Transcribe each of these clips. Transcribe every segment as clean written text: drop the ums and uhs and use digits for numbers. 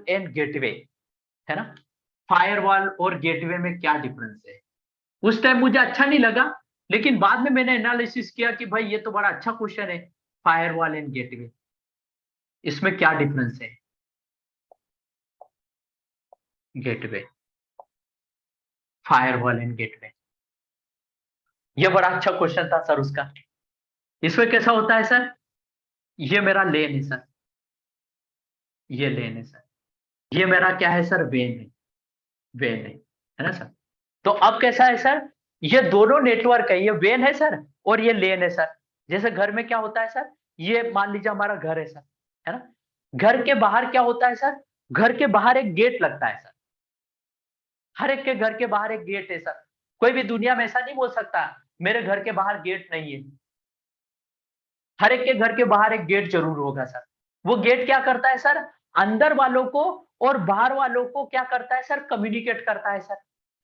And gateway, है ना। Firewall और गेटवे में क्या डिफरेंस है? उस टाइम मुझे अच्छा नहीं लगा, लेकिन बाद में मैंने एनालिसिस किया कि भाई ये तो बड़ा अच्छा क्वेश्चन है, फायरवॉल एंड गेटवे, इसमें क्या डिफरेंस है? गेटवे, फायरवॉल एंड गेटवे, ये बड़ा अच्छा क्वेश्चन था सर उसका। इसमें कैसा होता है सर, ये मेरा लेन है सर, ये लेन है सर, ये मेरा क्या है सर, वेन है, वेन है ना सर। तो अब कैसा है सर, ये दोनों नेटवर्क है, ये वेन है सर और ये लेन है सर। जैसे घर में क्या होता है सर, ये मान लीजिए हमारा घर है सर, है ना। घर के बाहर क्या होता है सर, घर के बाहर एक गेट लगता है सर, हर एक के घर के बाहर एक गेट है सर। कोई भी दुनिया में ऐसा नहीं बोल सकता मेरे घर के बाहर गेट नहीं है, हर एक के घर के बाहर एक गेट जरूर होगा सर। वो गेट क्या करता है सर, अंदर वालों को और बाहर वालों को क्या करता है सर, कम्युनिकेट करता है सर,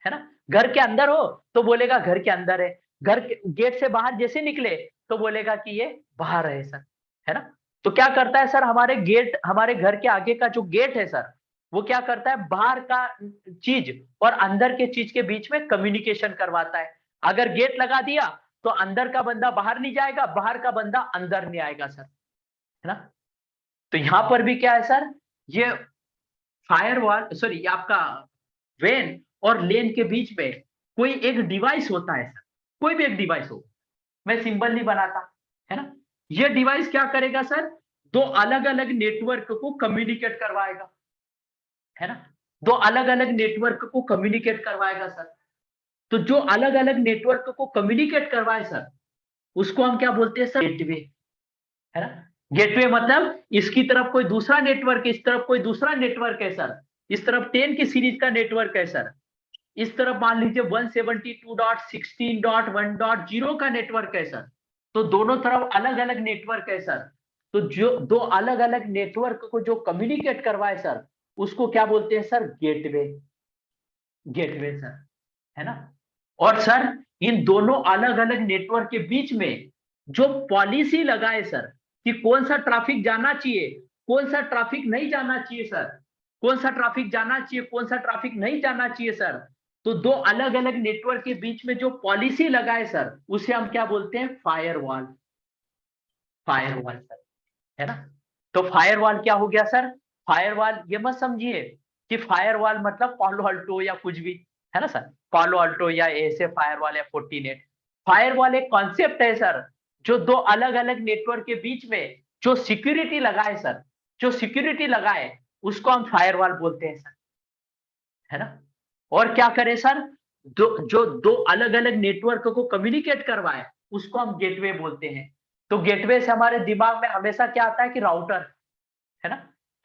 है ना। घर के अंदर हो तो बोलेगा घर के अंदर है, घर के गेट से बाहर जैसे निकले तो बोलेगा कि ये बाहर है सर, है ना। तो क्या करता है सर, हमारे गेट, हमारे घर के आगे का जो गेट है सर, वो क्या करता है, बाहर का चीज और अंदर के चीज के बीच में कम्युनिकेशन करवाता है। अगर गेट लगा दिया तो अंदर का बंदा बाहर नहीं जाएगा, बाहर का बंदा अंदर नहीं आएगा सर, है ना। तो यहां पर भी क्या है सर, ये फायरवॉल, सॉरी, ये आपका वेन और लेन के बीच में कोई एक डिवाइस होता है सर, कोई भी एक डिवाइस हो, मैं सिंबल नहीं बनाता, है ना। ये डिवाइस क्या करेगा सर, दो अलग अलग नेटवर्क को कम्युनिकेट करवाएगा, है ना। दो अलग अलग नेटवर्क को कम्युनिकेट करवाएगा सर। तो जो अलग अलग नेटवर्क को कम्युनिकेट करवाए सर, उसको हम क्या बोलते हैं सर, गेटवे, है ना। गेटवे मतलब इसकी तरफ कोई दूसरा नेटवर्क, इस तरफ कोई दूसरा नेटवर्क है सर, इस तरफ 10 की सीरीज का नेटवर्क है सर, इस तरफ मान लीजिए 172.16.1.0 का नेटवर्क है सर। तो दोनों तरफ अलग अलग नेटवर्क है सर। तो जो दो अलग अलग नेटवर्क को जो कम्युनिकेट करवाए सर, उसको क्या बोलते हैं सर, गेटवे, गेटवे सर, है ना। और सर इन दोनों अलग अलग नेटवर्क के बीच में जो पॉलिसी लगाए सर, कि कौन सा ट्रैफिक जाना चाहिए, कौन सा ट्रैफिक नहीं जाना चाहिए सर, कौन सा ट्रैफिक जाना चाहिए, कौन सा ट्रैफिक नहीं जाना चाहिए सर। तो दो अलग अलग नेटवर्क के बीच में जो पॉलिसी लगाए सर, उसे हम क्या बोलते हैं, फायरवॉल, फायरवॉल सर, है ना। तो फायरवॉल क्या हो गया सर, फायरवॉल ये मत समझिए कि फायरवॉल मतलब पालो अल्टो या कुछ भी, है ना सर, पालो अल्टो या ऐसे फायरवॉल या फोर्टिनेट। फायरवॉल एक कॉन्सेप्ट है सर, जो दो अलग अलग नेटवर्क के बीच में जो सिक्योरिटी लगाए सर, जो सिक्योरिटी लगाए उसको हम फायरवॉल बोलते हैं सर, है ना। और क्या करें सर, जो दो अलग अलग नेटवर्क को कम्युनिकेट करवाए उसको हम गेटवे बोलते हैं। तो गेटवे से हमारे दिमाग में हमेशा क्या आता है कि राउटर, है ना,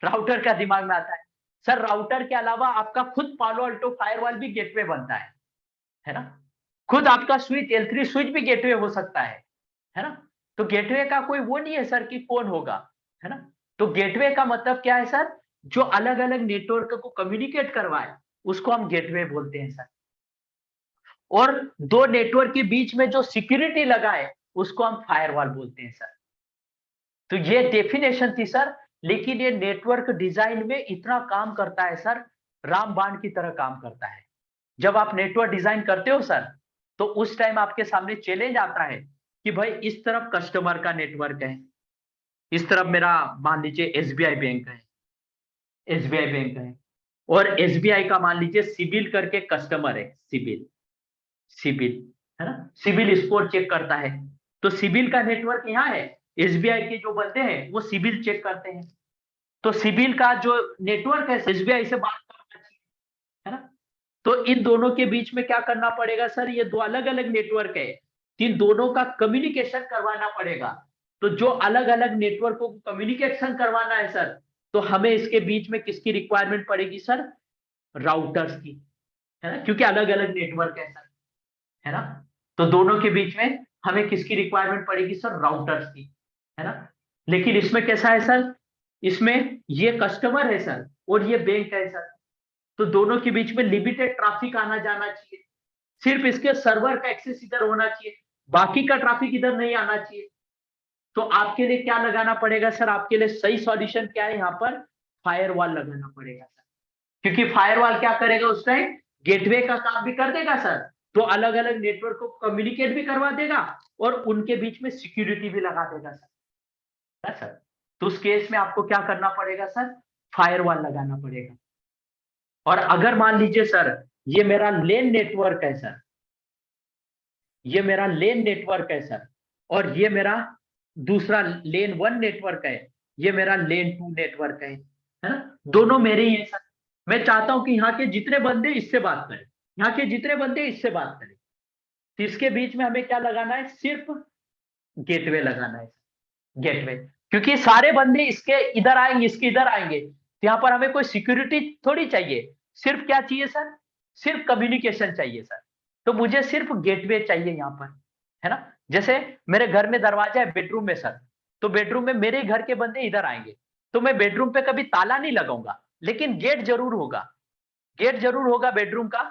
राउटर का दिमाग में आता है। सर राउटर के अलावा आपका खुद पालो अल्टो फायरवॉल भी गेटवे बनता है ना। खुद आपका स्विच L3 स्विच भी गेटवे हो सकता है ना। तो गेटवे का कोई वो नहीं है सर कि कौन होगा, है ना। तो गेटवे का मतलब क्या है सर, जो अलग अलग नेटवर्क को कम्युनिकेट करवाए उसको हम गेटवे बोलते हैं सर। और दो नेटवर्क के बीच में जो सिक्योरिटी लगाए उसको हम फायरवॉल बोलते हैं सर। तो ये डेफिनेशन थी सर, लेकिन ये नेटवर्क डिजाइन में इतना काम करता है सर, रामबाण की तरह काम करता है। जब आप नेटवर्क डिजाइन करते हो सर, तो उस टाइम आपके सामने चैलेंज आता है कि भाई इस तरफ कस्टमर का नेटवर्क है, इस तरफ मेरा मान लीजिए एसबीआई बैंक है, एसबीआई बैंक है, और एसबीआई का मान लीजिए सिबिल करके कस्टमर है, सिबिल, सिबिल, है ना, सिबिल स्कोर चेक करता है। तो सिबिल का नेटवर्क यहाँ है, एसबीआई के जो बंदे हैं वो सिबिल चेक करते हैं। तो सिबिल का जो नेटवर्क है एसबीआई से बात करना चाहिए, है ना। तो इन दोनों के बीच में क्या करना पड़ेगा सर, ये दो अलग अलग नेटवर्क है, इन दोनों का कम्युनिकेशन करवाना पड़ेगा। तो जो अलग अलग नेटवर्क को कम्युनिकेशन करवाना है सर, तो हमें इसके बीच में किसकी रिक्वायरमेंट पड़ेगी सर, राउटर्स की, है ना, क्योंकि अलग अलग नेटवर्क है सर, है ना। तो दोनों के बीच में हमें किसकी रिक्वायरमेंट पड़ेगी सर, राउटर्स की, है ना। लेकिन इसमें कैसा है सर, इसमें ये कस्टमर है सर और ये बैंक है सर। तो दोनों के बीच में लिमिटेड ट्रैफिक आना जाना चाहिए, सिर्फ इसके सर्वर का एक्सेस इधर होना चाहिए, बाकी का ट्रैफिक इधर नहीं आना चाहिए। तो आपके लिए क्या लगाना पड़ेगा सर, आपके लिए सही सॉल्यूशन क्या है यहाँ पर, फायरवॉल लगाना पड़ेगा सर, क्योंकि फायरवॉल क्या करेगा उस टाइम, गेटवे का काम भी कर देगा सर, तो अलग अलग नेटवर्क को कम्युनिकेट भी करवा देगा और उनके बीच में सिक्योरिटी भी लगा देगा सर, है सर। तो उस केस में आपको क्या करना पड़ेगा सर, फायरवॉल लगाना पड़ेगा। और अगर मान लीजिए सर ये मेरा लेन नेटवर्क है सर, ये मेरा लेन नेटवर्क है सर, और ये मेरा दूसरा लेन 1 नेटवर्क है, ये मेरा लेन 2 नेटवर्क है ना, दोनों मेरे ही है सर। मैं चाहता हूं कि यहाँ के जितने बंदे इससे बात करें, यहाँ के जितने बंदे इससे बात करें, तो इसके बीच में हमें क्या लगाना है, सिर्फ गेटवे लगाना है, गेटवे। क्योंकि सारे बंदे इसके इधर आएंगे, इसके इधर आएंगे, तो यहाँ पर हमें कोई सिक्योरिटी थोड़ी चाहिए, सिर्फ क्या चाहिए सर, सिर्फ कम्युनिकेशन चाहिए सर। तो मुझे सिर्फ गेटवे चाहिए यहाँ पर, है ना। जैसे मेरे घर में दरवाजा है बेडरूम में सर, तो बेडरूम में मेरे घर के बंदे इधर आएंगे, तो मैं बेडरूम पे कभी ताला नहीं लगाऊंगा, लेकिन गेट जरूर होगा, गेट जरूर होगा बेडरूम का।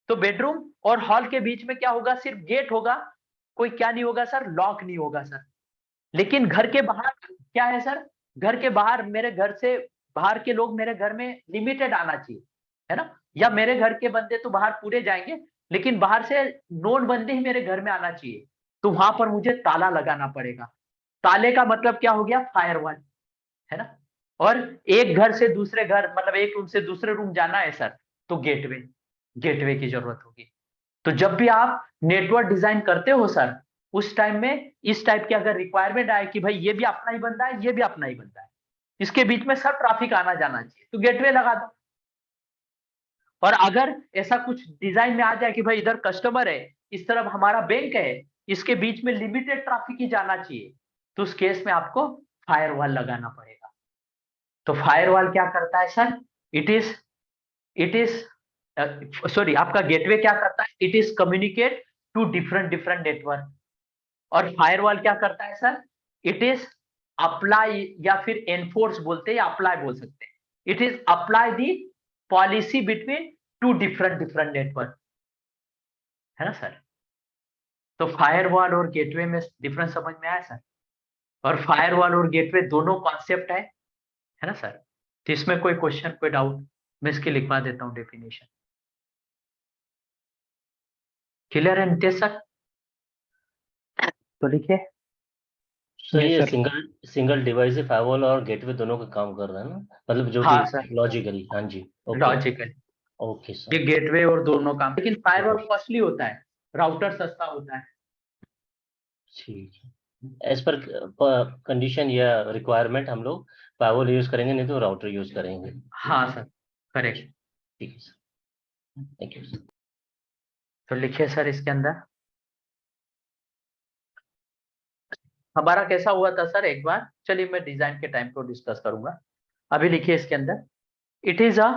तो बेडरूम और हॉल के बीच में क्या होगा, सिर्फ गेट होगा, कोई क्या नहीं होगा सर, लॉक नहीं होगा सर। लेकिन घर के बाहर क्या है सर, घर के बाहर मेरे घर से बाहर के लोग मेरे घर में लिमिटेड आना चाहिए, है ना। या मेरे घर के बंदे तो बाहर पूरे जाएंगे, लेकिन बाहर से नोन बंदे ही मेरे घर में आना चाहिए, तो वहां पर मुझे ताला लगाना पड़ेगा। ताले का मतलब क्या हो गया, फायरवॉल, है ना। और एक घर से दूसरे घर, मतलब एक रूम से दूसरे रूम जाना है सर, तो गेटवे, गेटवे की जरूरत होगी। तो जब भी आप नेटवर्क डिजाइन करते हो सर, उस टाइम में इस टाइप की अगर रिक्वायरमेंट आए कि भाई ये भी अपना ही बंदा है, ये भी अपना ही बंदा है, इसके बीच में सब ट्रैफिक आना जाना चाहिए, तो गेटवे लगा दो। और अगर ऐसा कुछ डिजाइन में आ जाए कि भाई इधर कस्टमर है, इस तरफ हमारा बैंक है, इसके बीच में लिमिटेड ट्रैफिक ही जाना चाहिए, तो उस केस में आपको फायरवॉल लगाना पड़ेगा। तो फायरवॉल क्या करता है सर, इट इज सॉरी, आपका गेटवे क्या करता है, it is communicate to different different network. और फायरवॉल क्या करता है सर, इट इज अप्लाई, या फिर एनफोर्स बोलते हैं या अप्लाई बोल सकते हैं, it is apply the policy between two different different network, है ना सर। तो फायरवॉल और गेटवे में डिफरेंस समझ में आया सर। और फायरवॉल और गेटवे दोनों कॉन्सेप्ट है ना सर। तो इसमें कोई क्वेश्चन, कोई डाउट, मैं इसकी लिखवा देता हूँ डेफिनेशन। क्लियर है नितेश सर, तो लिखिए। सर ये सिंगल सिंगल डिवाइस फायरवॉल और गेटवे दोनों का काम कर रहा है ना, मतलब जो हाँ कि सर, लॉजिकली। हाँ जी, ओके लॉजिकल, ओके ये सर। गेटवे और दोनों काम, लेकिन फायरवॉल कॉस्टली होता है, राउटर सस्ता होता है। ठीक है, एज पर कंडीशन या रिक्वायरमेंट हम लोग फायरवॉल यूज करेंगे, नहीं तो राउटर यूज करेंगे। हाँ सर, करेक्ट। ठीक है सर, थैंक यू सर। तो लिखिए सर इसके अंदर, हमारा कैसा हुआ था सर एक बार, चलिए मैं डिजाइन के टाइम को डिस्कस करूंगा। अभी लिखिए इसके अंदर, इट इज अ